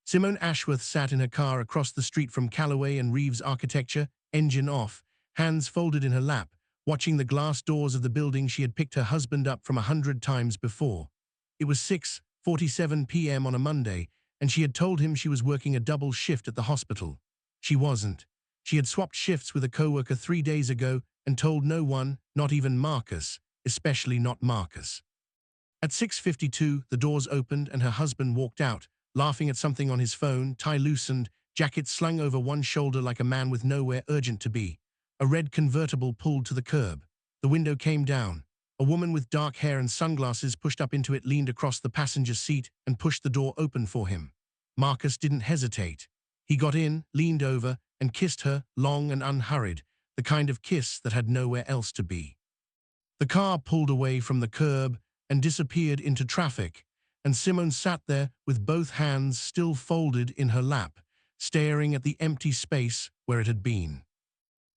Simone Ashworth sat in her car across the street from Callaway and Reeves Architecture, engine off, hands folded in her lap, watching the glass doors of the building she had picked her husband up from 100 times before. It was 6:47 p.m. on a Monday, and she had told him she was working a double shift at the hospital. She wasn't. She had swapped shifts with a coworker 3 days ago and told no one, not even Marcus, especially not Marcus. At 6:52, the doors opened and her husband walked out, laughing at something on his phone, tie loosened, jacket slung over one shoulder like a man with nowhere urgent to be. A red convertible pulled to the curb. The window came down. A woman with dark hair and sunglasses pushed up into it, leaned across the passenger seat and pushed the door open for him. Marcus didn't hesitate. He got in, leaned over, and kissed her, long and unhurried, the kind of kiss that had nowhere else to be. The car pulled away from the curb and disappeared into traffic, and Simone sat there with both hands still folded in her lap, staring at the empty space where it had been.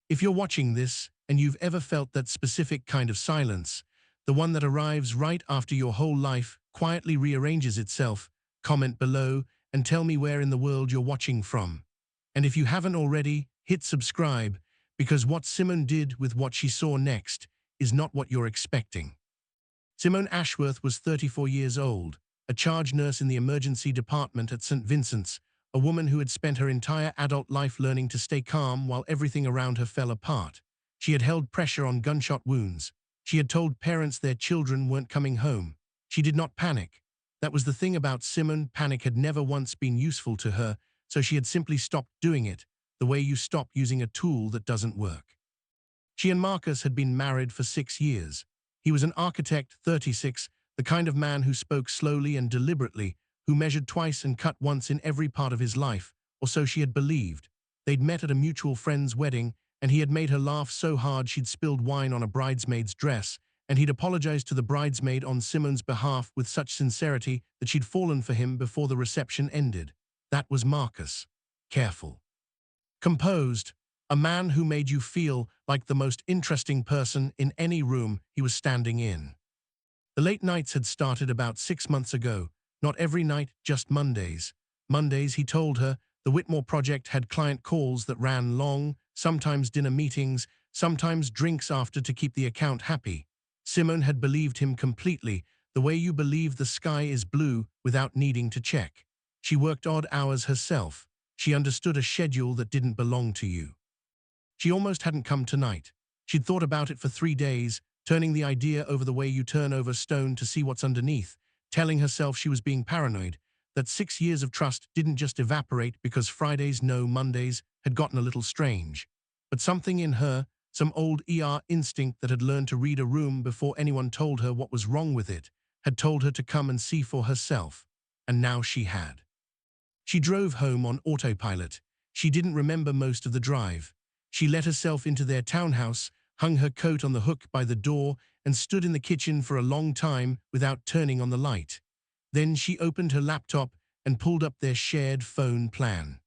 If you're watching this and you've ever felt that specific kind of silence, the one that arrives right after your whole life quietly rearranges itself, comment below and tell me where in the world you're watching from. And if you haven't already, hit subscribe, because what Simone did with what she saw next is not what you're expecting. Simone Ashworth was 34 years old, a charge nurse in the emergency department at St. Vincent's, a woman who had spent her entire adult life learning to stay calm while everything around her fell apart. She had held pressure on gunshot wounds. She had told parents their children weren't coming home. She did not panic. That was the thing about Simone. Panic had never once been useful to her, so she had simply stopped doing it, the way you stop using a tool that doesn't work. She and Marcus had been married for 6 years. He was an architect, 36, the kind of man who spoke slowly and deliberately, who measured twice and cut once in every part of his life, or so she had believed. They'd met at a mutual friend's wedding, and he had made her laugh so hard she'd spilled wine on a bridesmaid's dress, and he'd apologized to the bridesmaid on Simone's behalf with such sincerity that she'd fallen for him before the reception ended. That was Marcus. Careful. Composed. A man who made you feel like the most interesting person in any room he was standing in. The late nights had started about 6 months ago. Not every night, just Mondays. Mondays, he told her, the Whitmore project had client calls that ran long, sometimes dinner meetings, sometimes drinks after to keep the account happy. Simone had believed him completely, the way you believe the sky is blue without needing to check. She worked odd hours herself. She understood a schedule that didn't belong to you. She almost hadn't come tonight. She'd thought about it for 3 days, turning the idea over the way you turn over stone to see what's underneath, telling herself she was being paranoid, that 6 years of trust didn't just evaporate because Fridays, no Mondays, had gotten a little strange. But something in her, some old instinct that had learned to read a room before anyone told her what was wrong with it, had told her to come and see for herself. And now she had. She drove home on autopilot. She didn't remember most of the drive. She let herself into their townhouse, hung her coat on the hook by the door, and stood in the kitchen for a long time without turning on the light. Then she opened her laptop and pulled up their shared phone plan.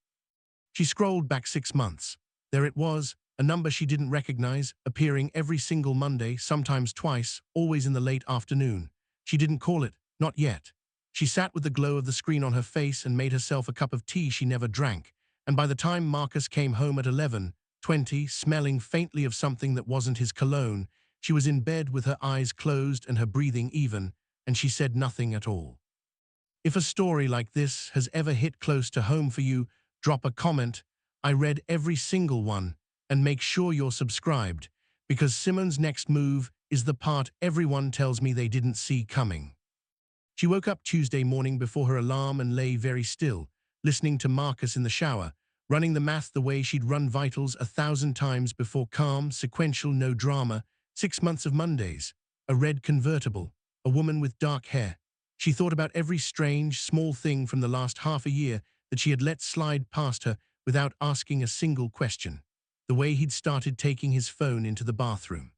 She scrolled back 6 months. There it was, a number she didn't recognize, appearing every single Monday, sometimes twice, always in the late afternoon. She didn't call it, not yet. She sat with the glow of the screen on her face and made herself a cup of tea she never drank, and by the time Marcus came home at 11:20, smelling faintly of something that wasn't his cologne, she was in bed with her eyes closed and her breathing even, and she said nothing at all. If a story like this has ever hit close to home for you, drop a comment. I read every single one, and make sure you're subscribed, because Simone's next move is the part everyone tells me they didn't see coming. She woke up Tuesday morning before her alarm and lay very still, listening to Marcus in the shower, running the math the way she'd run vitals 1,000 times before, calm, sequential, no drama, 6 months of Mondays, a red convertible, a woman with dark hair. She thought about every strange, small thing from the last half a year that she had let slide past her without asking a single question. The way he'd started taking his phone into the bathroom.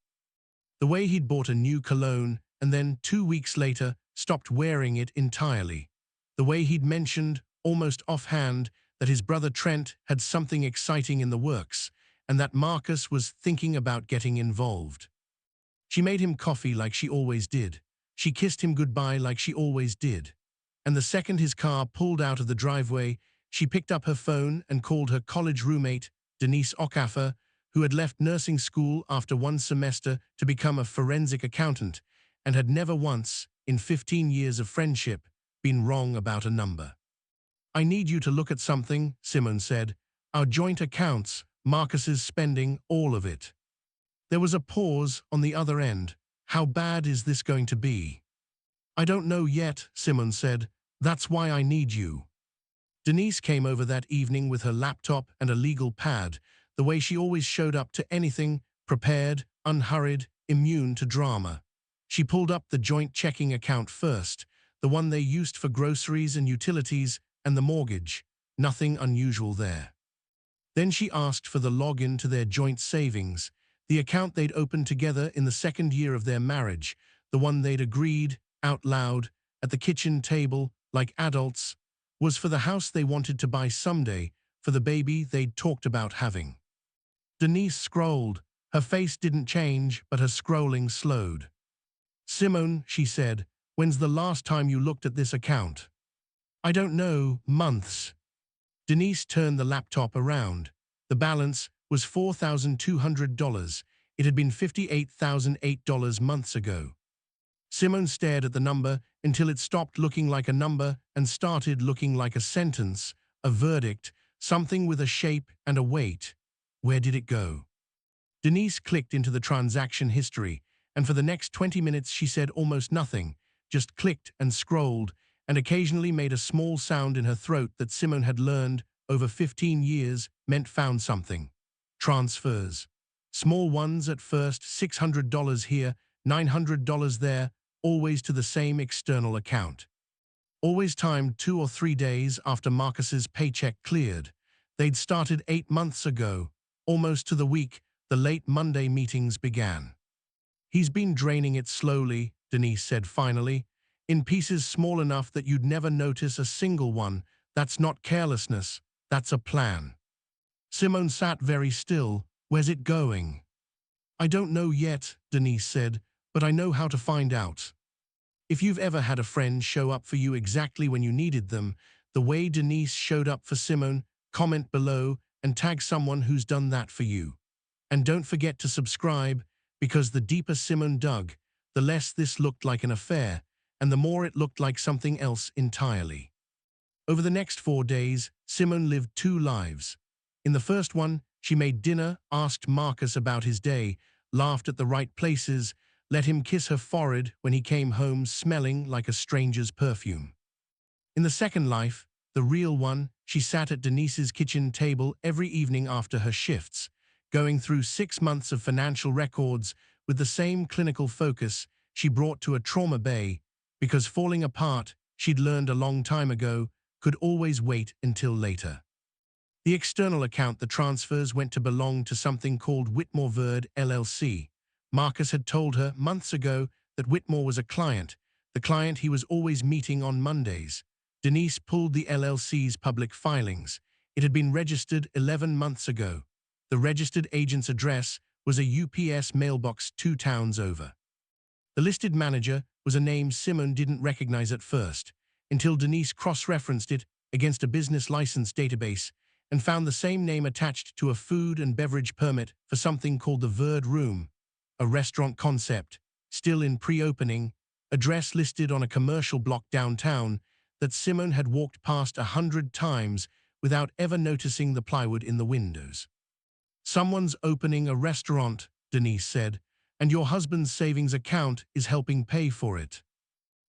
The way he'd bought a new cologne and then 2 weeks later stopped wearing it entirely. The way he'd mentioned, almost offhand, that his brother Trent had something exciting in the works and that Marcus was thinking about getting involved. She made him coffee like she always did. She kissed him goodbye like she always did. And the second his car pulled out of the driveway, She picked up her phone and called her college roommate, Denise Okafor, who had left nursing school after one semester to become a forensic accountant and had never once, in 15 years of friendship, been wrong about a number. "I need you to look at something," Simone said. "Our joint accounts, Marcus's spending, all of it." There was a pause on the other end. "How bad is this going to be?" "I don't know yet," Simone said. "That's why I need you." Denise came over that evening with her laptop and a legal pad, the way she always showed up to anything, prepared, unhurried, immune to drama. She pulled up the joint checking account first, the one they used for groceries and utilities and the mortgage. Nothing unusual there. Then she asked for the login to their joint savings, the account they'd opened together in the second year of their marriage, the one they'd agreed, out loud, at the kitchen table, like adults, was for the house they wanted to buy someday, for the baby they'd talked about having. Denise scrolled. Her face didn't change, but her scrolling slowed. "Simone," she said, "when's the last time you looked at this account?" "I don't know, months." Denise turned the laptop around. The balance was $4,200. It had been $58,008 months ago. Simone stared at the number until it stopped looking like a number and started looking like a sentence, a verdict, something with a shape and a weight. Where did it go? Denise clicked into the transaction history, and for the next 20 minutes she said almost nothing, just clicked and scrolled, and occasionally made a small sound in her throat that Simone had learned over 15 years meant found something. Transfers. Small ones at first, $600 here, $900 there, always to the same external account. Always timed 2 or 3 days after Marcus's paycheck cleared. They'd started 8 months ago. Almost to the week, the late Monday meetings began. "He's been draining it slowly," Denise said finally, "in pieces small enough that you'd never notice a single one. That's not carelessness, that's a plan." Simone sat very still. "Where's it going?" "I don't know yet," Denise said, "but I know how to find out." If you've ever had a friend show up for you exactly when you needed them, the way Denise showed up for Simone, comment below and tag someone who's done that for you. And don't forget to subscribe, because the deeper Simone dug, the less this looked like an affair, and the more it looked like something else entirely. Over the next 4 days, Simone lived 2 lives. In the first one, she made dinner, asked Marcus about his day, laughed at the right places, let him kiss her forehead when he came home smelling like a stranger's perfume. In the second life, the real one, she sat at Denise's kitchen table every evening after her shifts, going through 6 months of financial records with the same clinical focus she brought to a trauma bay, because falling apart, she'd learned a long time ago, could always wait until later. The external account, the transfers, went to belong to something called Whitmore Verd LLC. Marcus had told her months ago that Whitmore was a client, the client he was always meeting on Mondays. Denise pulled the LLC's public filings. It had been registered 11 months ago. The registered agent's address was a UPS mailbox 2 towns over. The listed manager was a name Simone didn't recognize at first, until Denise cross-referenced it against a business license database and found the same name attached to a food and beverage permit for something called the Verd Room, a restaurant concept, still in pre-opening, address listed on a commercial block downtown that Simone had walked past 100 times without ever noticing the plywood in the windows. "Someone's opening a restaurant," Denise said, "and your husband's savings account is helping pay for it."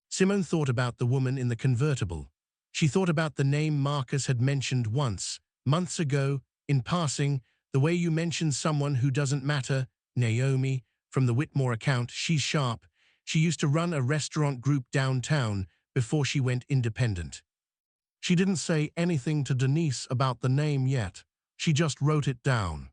Simone thought about the woman in the convertible. She thought about the name Marcus had mentioned once, months ago, in passing, the way you mention someone who doesn't matter, Naomi, from the Whitmore account. She's sharp. She used to run a restaurant group downtown before she went independent. She didn't say anything to Denise about the name yet. She just wrote it down.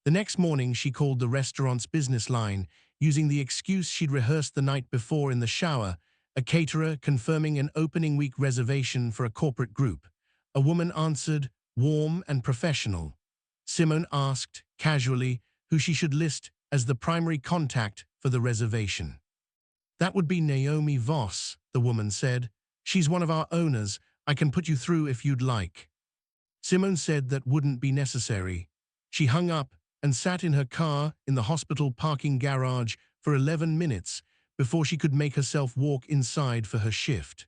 The next morning she called the restaurant's business line, using the excuse she'd rehearsed the night before in the shower, a caterer confirming an opening week reservation for a corporate group. A woman answered, warm and professional. Simone asked, casually, who she should list as the primary contact for the reservation. "That would be Naomi Voss," the woman said. "She's one of our owners. I can put you through if you'd like." Simone said that wouldn't be necessary. She hung up and sat in her car in the hospital parking garage for 11 minutes before she could make herself walk inside for her shift.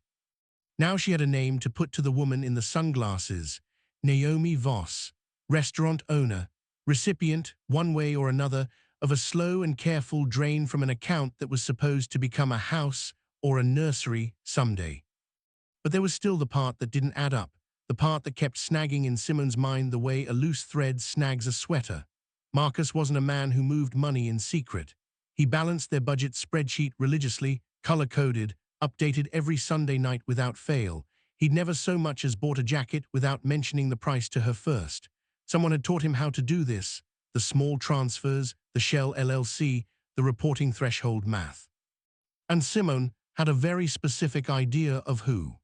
Now she had a name to put to the woman in the sunglasses: Naomi Voss, restaurant owner, recipient, one way or another, of a slow and careful drain from an account that was supposed to become a house or a nursery someday. But there was still the part that didn't add up, the part that kept snagging in Simone's mind the way a loose thread snags a sweater. Marcus wasn't a man who moved money in secret. He balanced their budget spreadsheet religiously, color-coded, updated every Sunday night without fail. He'd never so much as bought a jacket without mentioning the price to her first. Someone had taught him how to do this: the small transfers, the Shell LLC, the reporting threshold math. And Simone had a very specific idea of who.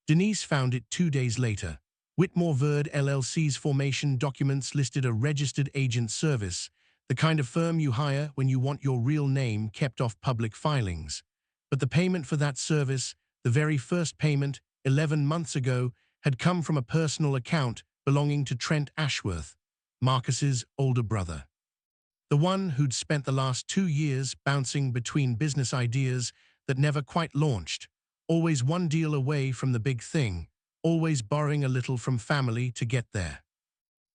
Denise found it 2 days later. Whitmore Verd LLC's formation documents listed a registered agent service, the kind of firm you hire when you want your real name kept off public filings. But the payment for that service, the very first payment, 11 months ago, had come from a personal account belonging to Trent Ashworth, Marcus's older brother. The one who'd spent the last 2 years bouncing between business ideas that never quite launched, always one deal away from the big thing, always borrowing a little from family to get there.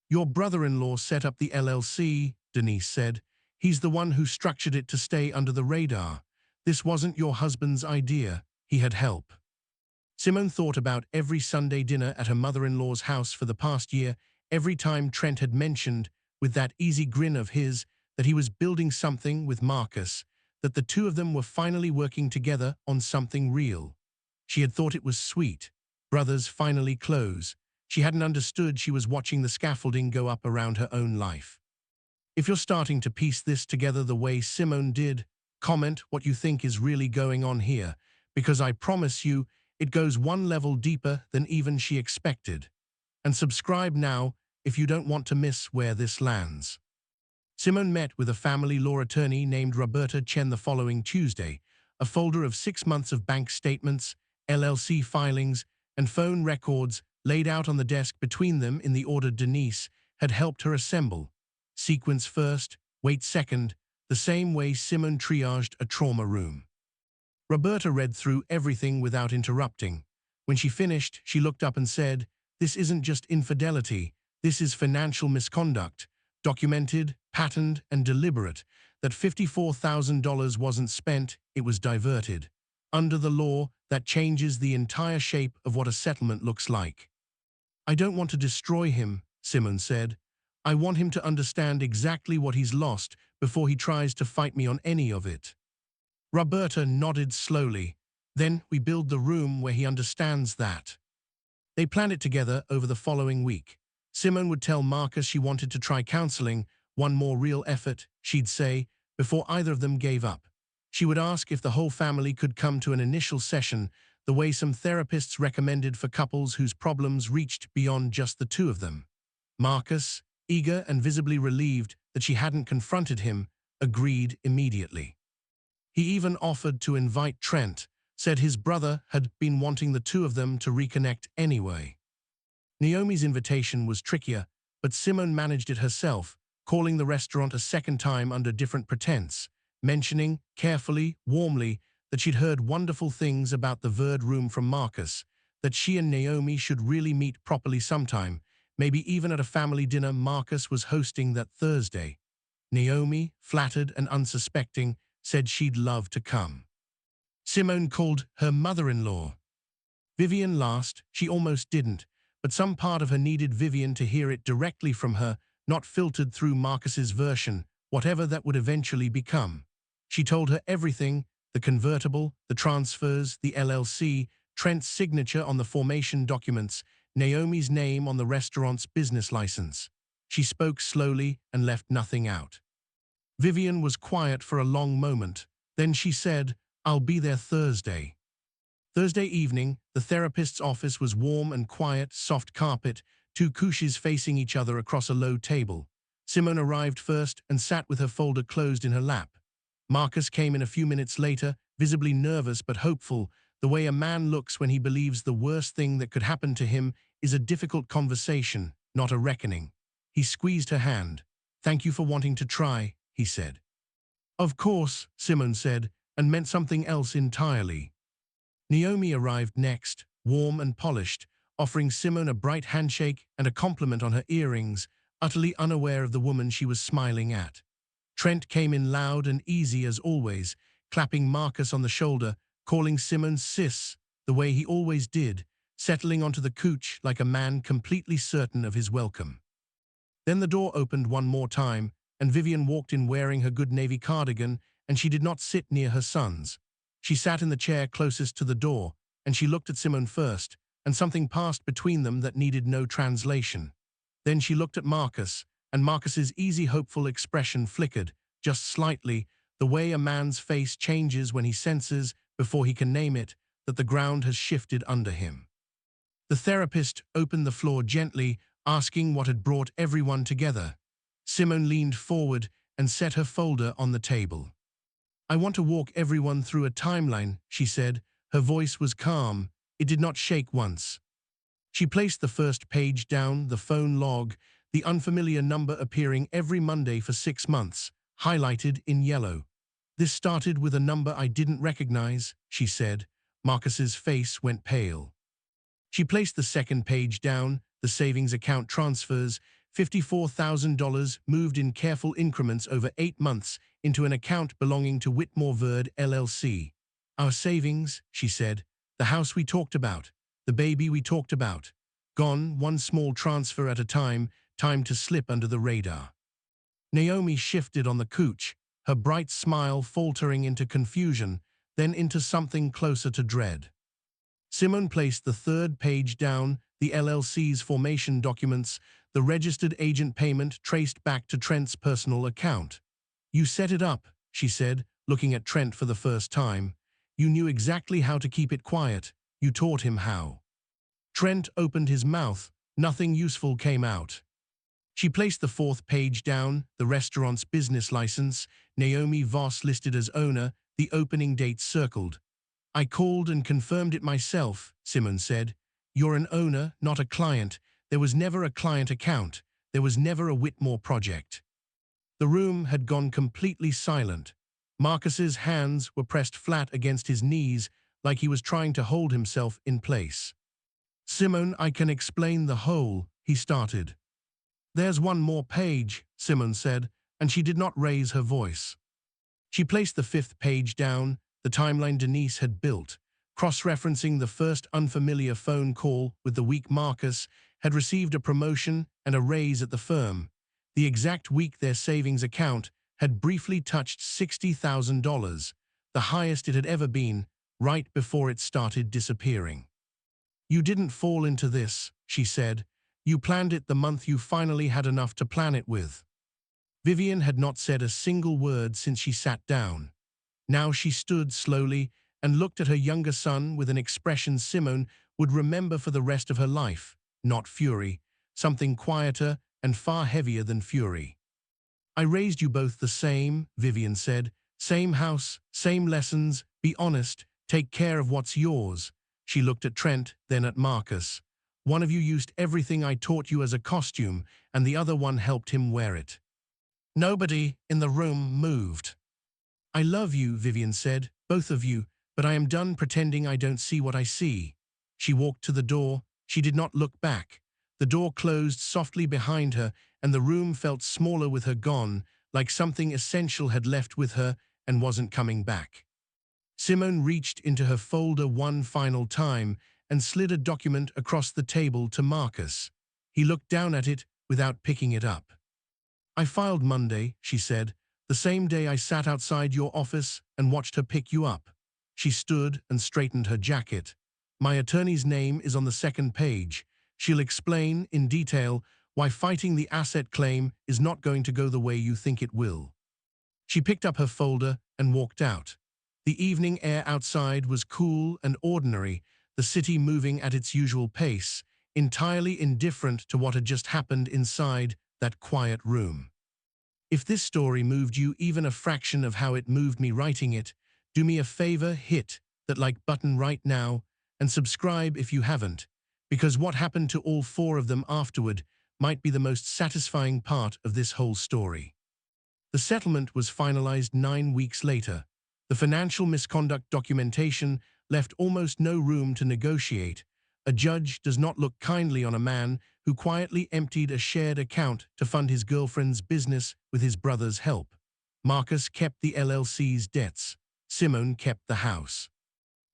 "Your brother-in-law set up the LLC," Denise said. "He's the one who structured it to stay under the radar. This wasn't your husband's idea. He had help." Simone thought about every Sunday dinner at her mother-in-law's house for the past year, every time Trent had mentioned, with that easy grin of his, that he was building something with Marcus, that the two of them were finally working together on something real. She had thought it was sweet. Brothers finally close. She hadn't understood she was watching the scaffolding go up around her own life. If you're starting to piece this together the way Simone did, comment what you think is really going on here, because I promise you, it goes one level deeper than even she expected. And subscribe now if you don't want to miss where this lands. Simone met with a family law attorney named Roberta Chen the following Tuesday. A folder of 6 months of bank statements, LLC filings, and phone records laid out on the desk between them in the order Denise had helped her assemble. Sequence first, wait second, the same way Simone triaged a trauma room. Roberta read through everything without interrupting. When she finished, she looked up and said, "This isn't just infidelity, this is financial misconduct, documented, patterned, and deliberate. That $54,000 wasn't spent, it was diverted. Under the law, that changes the entire shape of what a settlement looks like." "I don't want to destroy him," Simone said. "I want him to understand exactly what he's lost before he tries to fight me on any of it." Roberta nodded slowly. "Then we build the room where he understands that." They planned it together over the following week. Simone would tell Marcus she wanted to try counseling, one more real effort, she'd say, before either of them gave up. She would ask if the whole family could come to an initial session, the way some therapists recommended for couples whose problems reached beyond just the two of them. Marcus, eager and visibly relieved that she hadn't confronted him, agreed immediately. He even offered to invite Trent, said his brother had been wanting the two of them to reconnect anyway. Naomi's invitation was trickier, but Simone managed it herself, calling the restaurant a second time under different pretense, mentioning, carefully, warmly, that she'd heard wonderful things about the Verd room from Marcus, that she and Naomi should really meet properly sometime, maybe even at a family dinner Marcus was hosting that Thursday. Naomi, flattered and unsuspecting, said she'd love to come. Simone called her mother-in-law. Vivian last, she almost didn't, but some part of her needed Vivian to hear it directly from her, not filtered through Marcus's version, whatever that would eventually become. She told her everything: the convertible, the transfers, the LLC, Trent's signature on the formation documents, Naomi's name on the restaurant's business license. She spoke slowly and left nothing out. Vivian was quiet for a long moment. Then she said, "I'll be there Thursday." Thursday evening, the therapist's office was warm and quiet, soft carpet, two couches facing each other across a low table. Simone arrived first and sat with her folder closed in her lap. Marcus came in a few minutes later, visibly nervous but hopeful, the way a man looks when he believes the worst thing that could happen to him is a difficult conversation, not a reckoning. He squeezed her hand. Thank you for wanting to try, he said. Of course, Simone said, and meant something else entirely. Naomi arrived next, warm and polished, offering Simone a bright handshake and a compliment on her earrings, utterly unaware of the woman she was smiling at. Trent came in loud and easy as always, clapping Marcus on the shoulder, calling Simone sis, the way he always did, settling onto the couch like a man completely certain of his welcome. Then the door opened one more time, and Vivian walked in wearing her good navy cardigan, and she did not sit near her sons. She sat in the chair closest to the door, and she looked at Simone first, and something passed between them that needed no translation. Then she looked at Marcus, and Marcus's easy, hopeful expression flickered, just slightly, the way a man's face changes when he senses, before he can name it, that the ground has shifted under him. The therapist opened the floor gently, asking what had brought everyone together. Simone leaned forward and set her folder on the table. I want to walk everyone through a timeline, she said. Her voice was calm. It did not shake once. She placed the first page down, the phone log, the unfamiliar number appearing every Monday for 6 months, highlighted in yellow. This started with a number I didn't recognize, she said. Marcus's face went pale. She placed the second page down, the savings account transfers, $54,000 moved in careful increments over 8 months into an account belonging to Whitmore Verd LLC. Our savings, she said, the house we talked about, the baby we talked about. Gone, one small transfer at a time, time to slip under the radar. Naomi shifted on the couch, her bright smile faltering into confusion, then into something closer to dread. Simone placed the third page down, the LLC's formation documents, the registered agent payment traced back to Trent's personal account. You set it up, she said, looking at Trent for the first time. You knew exactly how to keep it quiet. You taught him how. Trent opened his mouth. Nothing useful came out. She placed the fourth page down, the restaurant's business license, Naomi Voss listed as owner, the opening date circled. I called and confirmed it myself, Simone said. You're an owner, not a client. There was never a client account. There was never a Whitmore project. The room had gone completely silent. Marcus's hands were pressed flat against his knees like he was trying to hold himself in place. Simone, I can explain the whole, he started. There's one more page, Simone said, and she did not raise her voice. She placed the fifth page down, the timeline Denise had built, cross-referencing the first unfamiliar phone call with the week Marcus had received a promotion and a raise at the firm, the exact week their savings account had briefly touched $60,000, the highest it had ever been, right before it started disappearing. You didn't fall into this, she said. You planned it the month you finally had enough to plan it with. Vivian had not said a single word since she sat down. Now she stood slowly and looked at her younger son with an expression Simone would remember for the rest of her life, not fury, something quieter and far heavier than fury. I raised you both the same, Vivian said. Same house, same lessons, be honest, take care of what's yours. She looked at Trent, then at Marcus. One of you used everything I taught you as a costume, and the other one helped him wear it. Nobody in the room moved. I love you, Vivian said, both of you, but I am done pretending I don't see what I see. She walked to the door. She did not look back. The door closed softly behind her, and the room felt smaller with her gone, like something essential had left with her and wasn't coming back. Simone reached into her folder one final time and slid a document across the table to Marcus. He looked down at it without picking it up. I filed Monday, she said, the same day I sat outside your office and watched her pick you up. She stood and straightened her jacket. My attorney's name is on the second page. She'll explain in detail why fighting the asset claim is not going to go the way you think it will. She picked up her folder and walked out. The evening air outside was cool and ordinary, the city moving at its usual pace, entirely indifferent to what had just happened inside that quiet room. If this story moved you even a fraction of how it moved me writing it, do me a favor, hit that like button right now, and subscribe if you haven't. because what happened to all four of them afterward might be the most satisfying part of this whole story. The settlement was finalized 9 weeks later. The financial misconduct documentation left almost no room to negotiate. A judge does not look kindly on a man who quietly emptied a shared account to fund his girlfriend's business with his brother's help. Marcus kept the LLC's debts. Simone kept the house.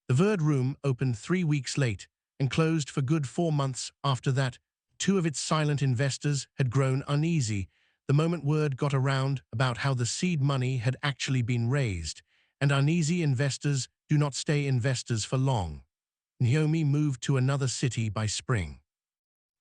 The Verd Room opened 3 weeks late and closed for good 4 months after that. Two of its silent investors had grown uneasy the moment word got around about how the seed money had actually been raised, and uneasy investors do not stay investors for long. Naomi moved to another city by spring.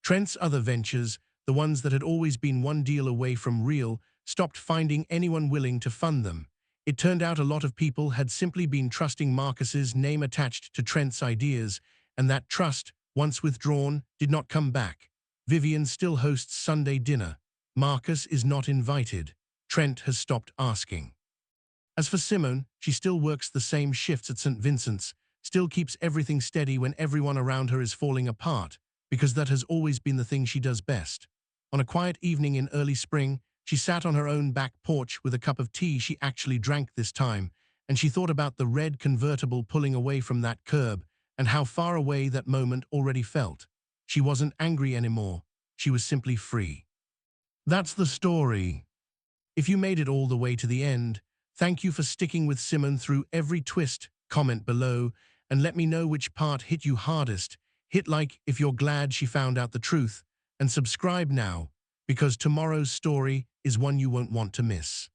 Trent's other ventures, the ones that had always been one deal away from real, stopped finding anyone willing to fund them. It turned out a lot of people had simply been trusting Marcus's name attached to Trent's ideas, and that trust, once withdrawn, did not come back. Vivian still hosts Sunday dinner. Marcus is not invited. Trent has stopped asking. As for Simone, she still works the same shifts at St. Vincent's, still keeps everything steady when everyone around her is falling apart, because that has always been the thing she does best. On a quiet evening in early spring, she sat on her own back porch with a cup of tea she actually drank this time, and she thought about the red convertible pulling away from that curb and how far away that moment already felt. She wasn't angry anymore. She was simply free. That's the story. If you made it all the way to the end, thank you for sticking with Simone through every twist. Comment below and let me know which part hit you hardest. Hit like if you're glad she found out the truth, and subscribe now, because tomorrow's story is one you won't want to miss.